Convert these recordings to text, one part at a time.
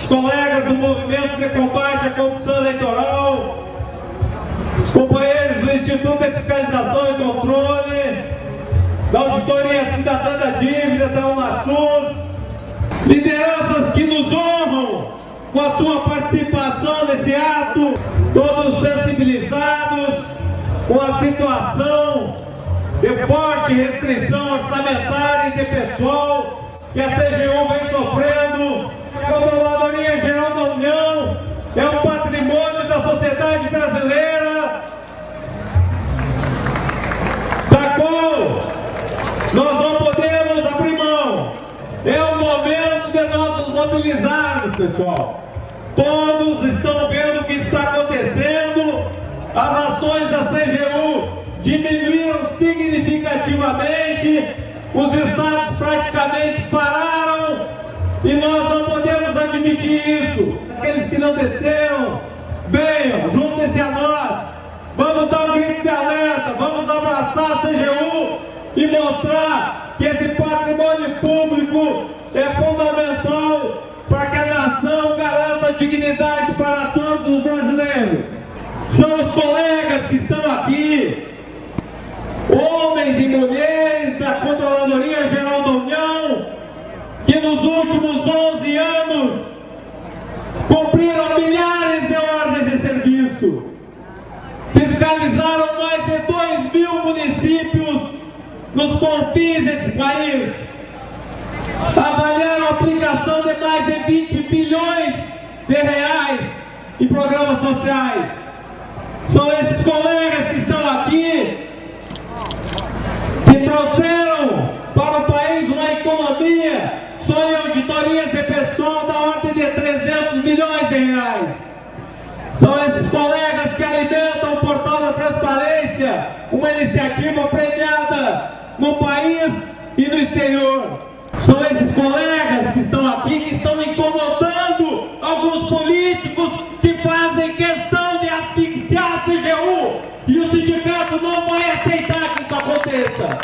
os colegas do movimento de combate à corrupção eleitoral, os companheiros do Instituto de Fiscalização e Controle, da Auditoria Cidadã da Dívida, da UNASUS, lideranças que nos honram com a sua participação nesse ato, todos sensibilizados com a situação de forte restrição orçamentária e de pessoal que a CGU vem sofrendo. A Controladoria Geral da União é um patrimônio da sociedade brasileira, da qual nós não podemos abrir mão. É o momento de nós nos mobilizarmos, pessoal. Todos estão vendo o que está acontecendo. As ações da CGU diminuíram significativamente, os estados praticamente pararam e nós não podemos admitir isso. Aqueles que não desceram, venham, juntem-se a nós. Vamos dar um grito de alerta, vamos abraçar a CGU e mostrar que esse patrimônio público é fundamental para que a nação garanta dignidade para todos os brasileiros. São os colegas que estão aqui, homens e mulheres da Controladoria Geral da União, que nos últimos 11 anos cumpriram milhares de ordens de serviço, fiscalizaram mais de 2.000 municípios nos confins desse país, avaliaram a aplicação de mais de 20 bilhões de reais em programas sociais. São esses colegas que estão aqui, que trouxeram para o país uma economia só em auditorias de pessoal da ordem de 300 milhões de reais. São esses colegas que alimentam o Portal da Transparência, uma iniciativa premiada no país e no exterior. São esses colegas que estão aqui, que estão incomodando alguns políticos que fazem questão de asfixiar a CGU, e o sindicato não vai aceitar que isso aconteça.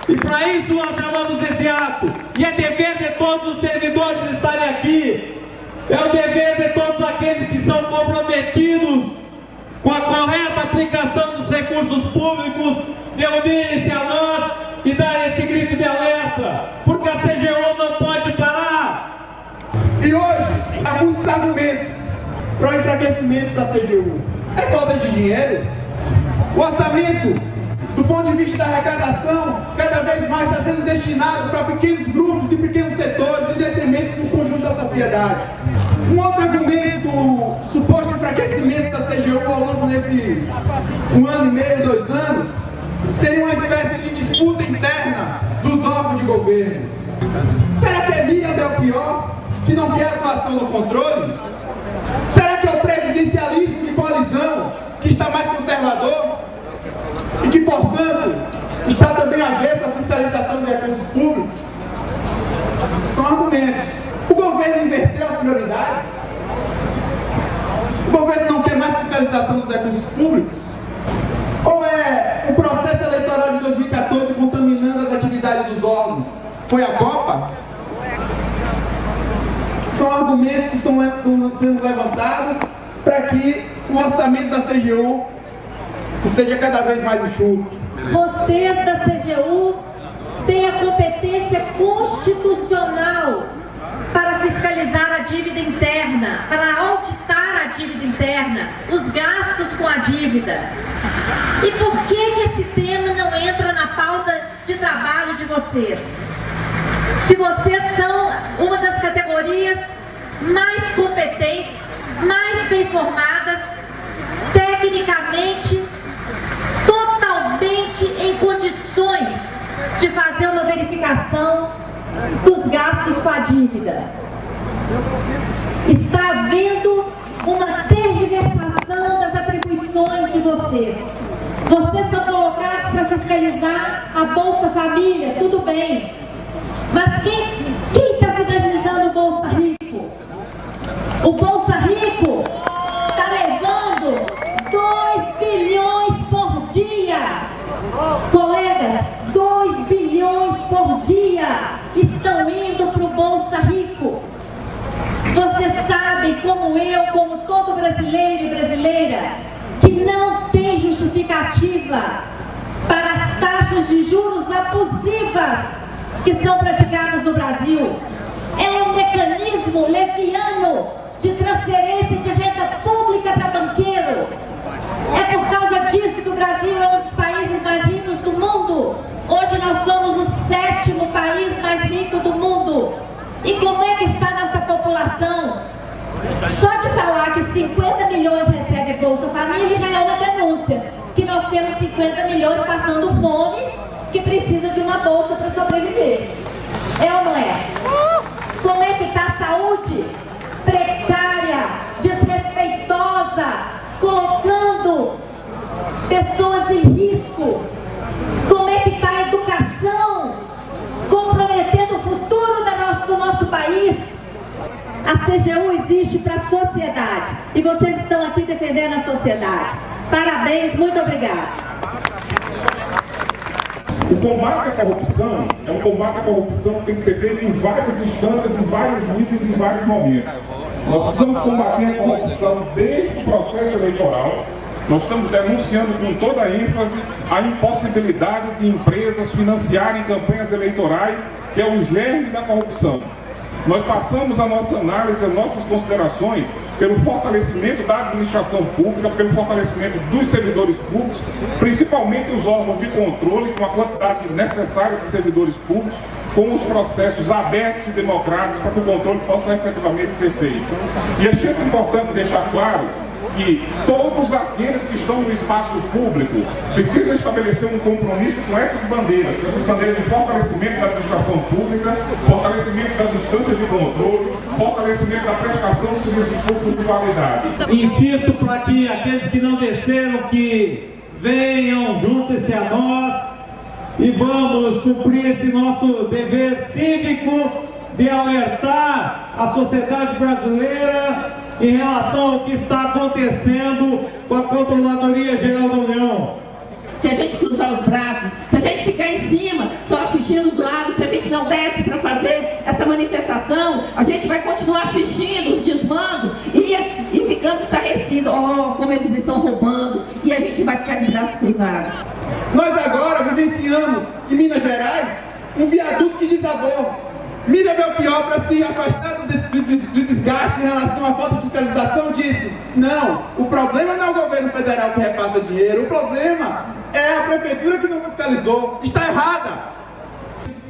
E para isso nós chamamos esse ato, e é dever de todos os servidores estarem aqui, é o dever de todos aqueles que são comprometidos com a correta aplicação dos recursos públicos, de unirem-se a nós e dar esse grito de alerta, porque a CGU não pode parar. E hoje há muitos argumentos para o enfraquecimento da CGU. É falta de dinheiro? O orçamento, do ponto de vista da arrecadação, cada vez mais está sendo destinado para pequenos grupos e pequenos setores, em detrimento do conjunto da sociedade. Um outro argumento do suposto enfraquecimento da CGU ao longo desse 1 ano e meio, 2 anos, seria uma espécie de disputa interna dos órgãos de governo. Será que é Miriam Belchior que não quer a atuação do controle? Será que é o presidencialismo de coalizão que está mais conservador e que, portanto, está também avesso à fiscalização de recursos públicos? São argumentos. O governo inverteu as prioridades? O governo não quer mais fiscalização dos recursos públicos? Ou é o processo eleitoral de 2014 contaminando as atividades dos órgãos? Foi a Copa? São argumentos que estão sendo levantados para que o orçamento da CGU seja cada vez mais enxuto. Vocês da CGU têm a competência constitucional para fiscalizar a dívida interna, para auditar a dívida interna, os gastos com a dívida. E por que esse tema não entra na pauta de trabalho de vocês? Se vocês são uma das categorias mais competentes, mais bem formadas, tecnicamente, totalmente em condições de fazer uma verificação dos gastos com a dívida. Está havendo uma tergiversação das atribuições de vocês. Vocês são colocados para fiscalizar a Bolsa Família, tudo bem. Mas quem está finalizando o Bolsa Rico? O Bolsa Rico está levando 2 bilhões por dia. Colegas, 2 bilhões por dia estão indo para o Bolsa Rico. brasileiro e brasileira que não tem justificativa para as taxas de juros abusivas que são praticadas no Brasil. É um mecanismo leviano de transferência de renda pública para banqueiro. É por causa disso que o Brasil é um dos países mais ricos do mundo. Hoje nós somos o 7º país mais rico do mundo. E como é que está nossa população? Só de falar que 50 milhões recebe Bolsa Família já é uma denúncia. Que nós temos 50 milhões passando fome, que precisa de uma bolsa para sobreviver. É ou não é? Como é que está a saúde? Precária, desrespeitosa, colocando pessoas em risco. Como é que está a educação, comprometendo o futuro do nosso país? A CGU existe para a sociedade e vocês estão aqui defendendo a sociedade. Parabéns, muito obrigada. O combate à corrupção é um combate à corrupção que tem que ser feito em várias instâncias, em vários níveis, em vários momentos. Nós precisamos combater a corrupção desde o processo eleitoral. Nós estamos denunciando com toda a ênfase a impossibilidade de empresas financiarem campanhas eleitorais, que é o germe da corrupção. Nós passamos a nossa análise, as nossas considerações pelo fortalecimento da administração pública, pelo fortalecimento dos servidores públicos, principalmente os órgãos de controle, com a quantidade necessária de servidores públicos, com os processos abertos e democráticos para que o controle possa efetivamente ser feito. E é sempre importante deixar claro que todos aqueles que estão no espaço público precisam estabelecer um compromisso com essas bandeiras de fortalecimento da administração pública, fortalecimento das instâncias de controle, fortalecimento da prestação de serviços públicos de qualidade. Insisto para que aqueles que não desceram, que venham, juntem-se a nós e vamos cumprir esse nosso dever cívico de alertar a sociedade brasileira em relação ao que está acontecendo com a Controladoria Geral da União. Se a gente cruzar os braços, se a gente ficar em cima, só assistindo do lado, se a gente não desce para fazer essa manifestação, a gente vai continuar assistindo os desmandos e ficando estarrecido, como eles estão roubando, e a gente vai ficar de braços cruzados. Nós agora vivenciamos, em Minas Gerais, um viaduto que desabou. Miriam Belchior, para se afastar do desgaste em relação à falta de fiscalização, disse: não, o problema não é o governo federal que repassa dinheiro, o problema é a prefeitura que não fiscalizou. Está errada.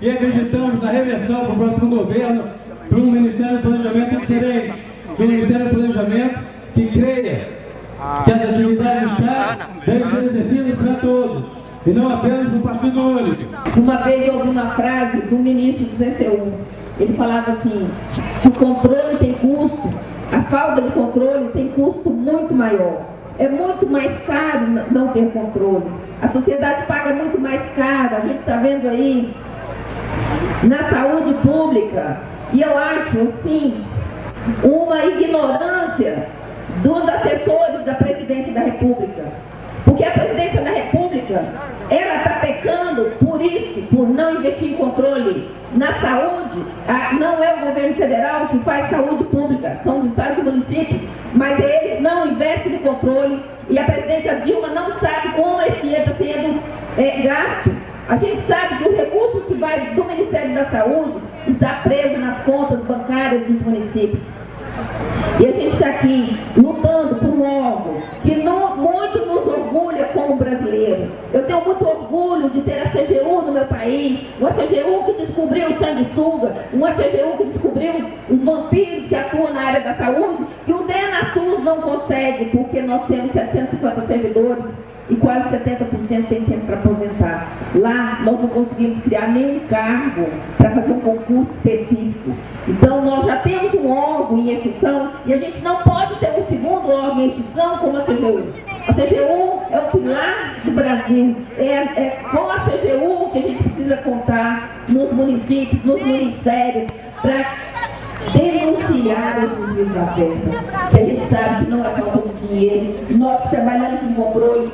E acreditamos na reversão para o próximo governo para um Ministério do Planejamento diferente, um Ministério do Planejamento que creia que as atividades do Estado devem ser exercidas para todos, e não apenas para o partido único. Uma vez eu ouvi uma frase do ministro do TCU. Ele falava assim: se o controle tem custo, a falta de controle tem custo muito maior. É muito mais caro não ter controle. A sociedade paga muito mais caro. A gente está vendo aí na saúde pública. E eu acho, assim, uma ignorância dos assessores da Presidência da República. Porque a Presidência da República, ela está pecando por isso, por não investir em controle na saúde. Não é o governo federal que faz saúde pública, são os estados e municípios, mas eles não investem no controle e a presidenta Dilma não sabe como esse dinheiro está sendo gasto. A gente sabe que o recurso que vai do Ministério da Saúde está preso nas contas bancárias dos municípios. E a gente está aqui lutando por um órgão que muito nos orgulha como brasileiro. Eu tenho muito orgulho de ter a CGU no meu país, uma CGU que descobriu o sanguessuga, uma CGU que descobriu os vampiros que atuam na área da saúde, que o DENASUS não consegue, porque nós temos 750 servidores e quase 70% tem tempo para aposentar. Lá nós não conseguimos criar nenhum cargo para fazer um concurso específico. Então nós já temos um órgão em extinção e a gente não pode ter um segundo órgão em extinção como a CGU. A CGU é o pilar do Brasil. É com a CGU que a gente precisa contar nos municípios, nos ministérios, para denunciar os desvios da verba. A gente sabe que não é falta de dinheiro, nós que trabalhamos em controle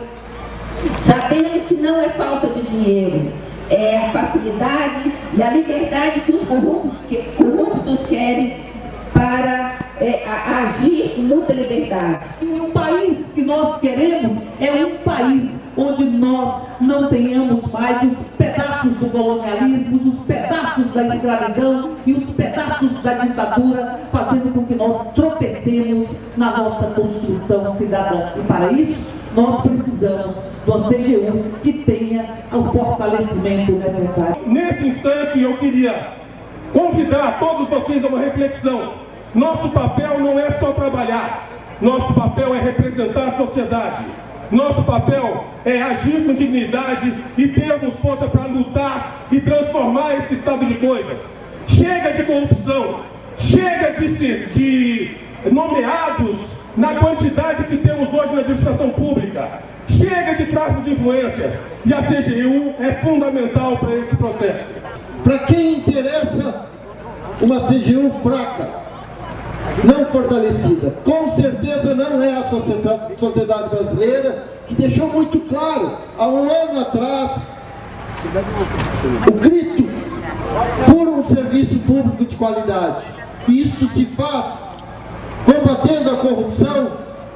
sabemos que não é falta de dinheiro, é a facilidade e a liberdade que os corruptos querem para agir com muita liberdade. E o país que nós queremos é um país onde nós não tenhamos mais os pedaços do colonialismo, os pedaços da escravidão e os pedaços da ditadura, fazendo com que nós tropecemos na nossa construção cidadã. E para isso, nós precisamos de uma CGU que tenha o fortalecimento necessário. Nesse instante, eu queria convidar todos vocês a uma reflexão. Nosso papel não é só trabalhar, nosso papel é representar a sociedade. Nosso papel é agir com dignidade e termos força para lutar e transformar esse estado de coisas. Chega de corrupção, chega de nomeados na quantidade que temos hoje na administração pública. Chega de tráfico de influências e a CGU é fundamental para esse processo. Para quem interessa uma CGU fraca, não fortalecida, com certeza não é a sociedade brasileira, que deixou muito claro, há um ano atrás, o grito por um serviço público de qualidade. Isto se faz combatendo a corrupção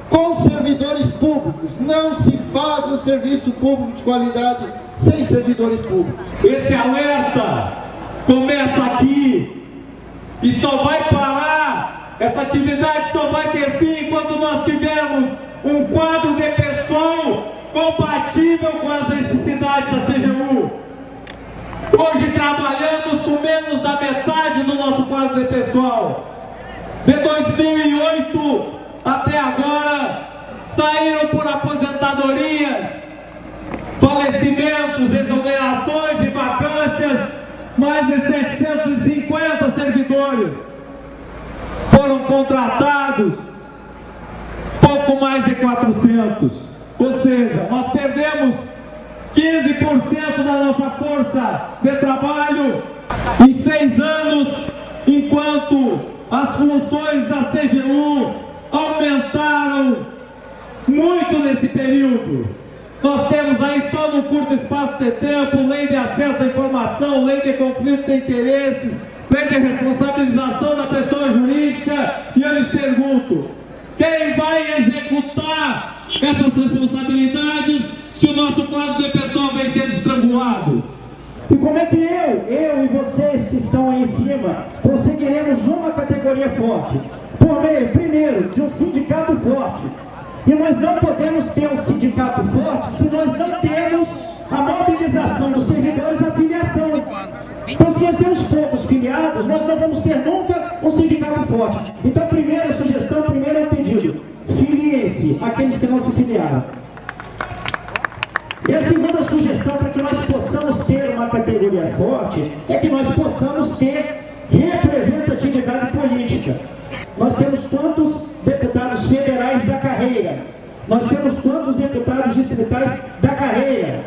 com servidores públicos. Não se faz um serviço público de qualidade sem servidores públicos. Esse alerta começa aqui e só vai parar. Essa atividade só vai ter fim quando nós tivermos um quadro de pessoal compatível com as necessidades da CGU. Hoje trabalhamos com menos da metade do nosso quadro de pessoal. De 2008 até agora, saíram por aposentadorias, falecimentos, exonerações e vacâncias, mais de 750 servidores. Foram contratados pouco mais de 400, ou seja, nós perdemos 15% da nossa força de trabalho em 6 anos, enquanto as funções da CGU aumentaram muito nesse período. Nós temos aí só num curto espaço de tempo lei de acesso à informação, lei de conflito de interesses, lei de responsabilização da pessoa jurídica, e eu lhes pergunto, quem vai executar essas responsabilidades se o nosso quadro de pessoa vem sendo estrangulado? E como é que eu e vocês que estão aí em cima conseguiremos uma categoria forte? Por meio, primeiro, de um sindicato forte. E nós não podemos ter um sindicato forte se nós não temos a mobilização dos servidores, a filiação. Então, se nós temos poucos filiados, nós não vamos ter nunca um sindicato forte. Então, a primeira sugestão, primeiro é o pedido: filiem-se aqueles que não se filiaram. E a segunda sugestão para que nós possamos ter uma categoria forte é que nós possamos ter representatividade política. Nós temos quantos deputados federais da carreira? Nós temos quantos deputados distritais da carreira?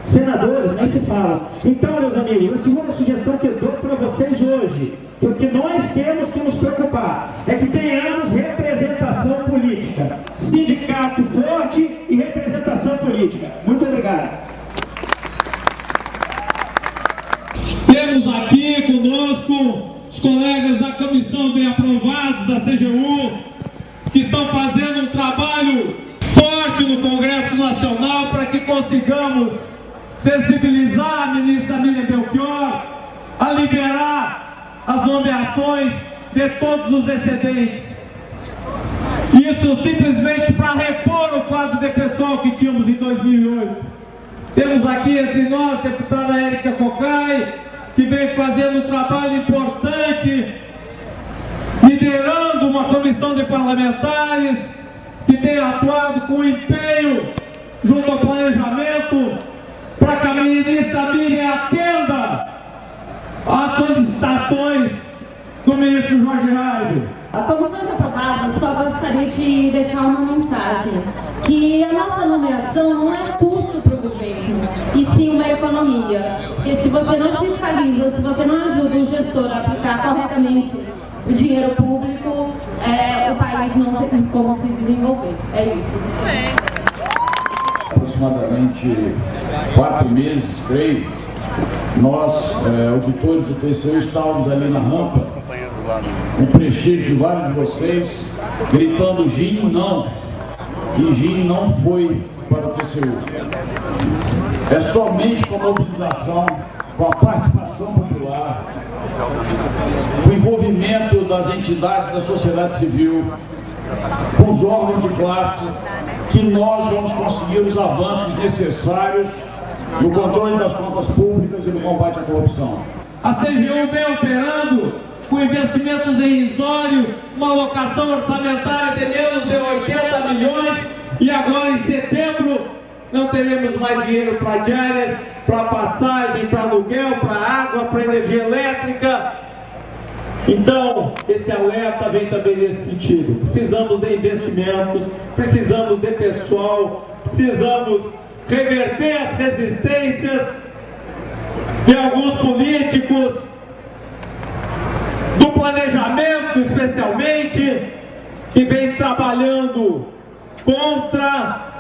Senadores, nem se fala. Então, meus amigos, a segunda sugestão que eu dou para vocês hoje, que o que nós temos que nos preocupar é que tenhamos representação política, sindicato forte e representação política. Muito obrigado. Temos aqui conosco os colegas da Comissão de Aprovados da CGU, que estão fazendo um trabalho forte no Congresso Nacional para que consigamos sensibilizar a ministra Miriam Belchior a liberar as nomeações de todos os excedentes. Isso simplesmente para repor o quadro de pessoal que tínhamos em 2008. Temos aqui entre nós a deputada Érica Cocai, que vem fazendo um trabalho importante, liderando uma comissão de parlamentares, que tem atuado com empenho junto ao planejamento, para que a ministra Miriam atenda às solicitações do ministro Jorge Reis. A Comissão de Aprovados só gostaria de deixar uma mensagem, que a nossa nomeação não é custo para o governo, e sim uma economia. Porque se você não fiscaliza, se você não ajuda o gestor a aplicar corretamente o dinheiro público, o país não tem como se desenvolver. É isso. Aproximadamente 4 meses, creio, nós, auditores do TCU, estávamos ali na rampa o prestígio de vários de vocês, gritando GIM não, e GIM não foi para o TCU. É somente com a mobilização, com a participação popular, com o envolvimento das entidades da sociedade civil, com os órgãos de classe, que nós vamos conseguir os avanços necessários no controle das contas públicas e no combate à corrupção. A CGU vem operando com investimentos irrisórios, uma alocação orçamentária de menos de 80 milhões e agora em setembro não teremos mais dinheiro para diárias, para passagem, para aluguel, para água, para energia elétrica. Então, esse alerta vem também nesse sentido. Precisamos de investimentos, precisamos de pessoal, precisamos reverter as resistências de alguns políticos, do planejamento especialmente, que vem trabalhando contra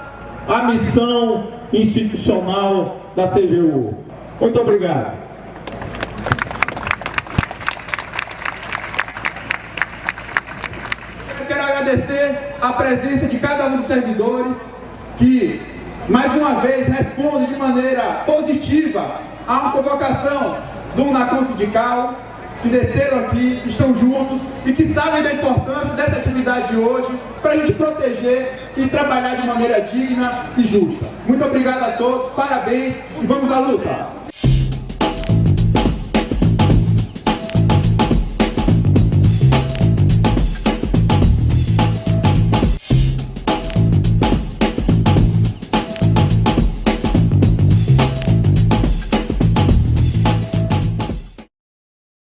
a missão institucional da CGU. Muito obrigado. Eu quero agradecer a presença de cada um dos servidores que, mais uma vez, responde de maneira positiva a uma convocação do NACOM sindical, que desceram aqui, que estão juntos e que sabem da importância dessa atividade de hoje para a gente proteger e trabalhar de maneira digna e justa. Muito obrigado a todos, parabéns e vamos à luta!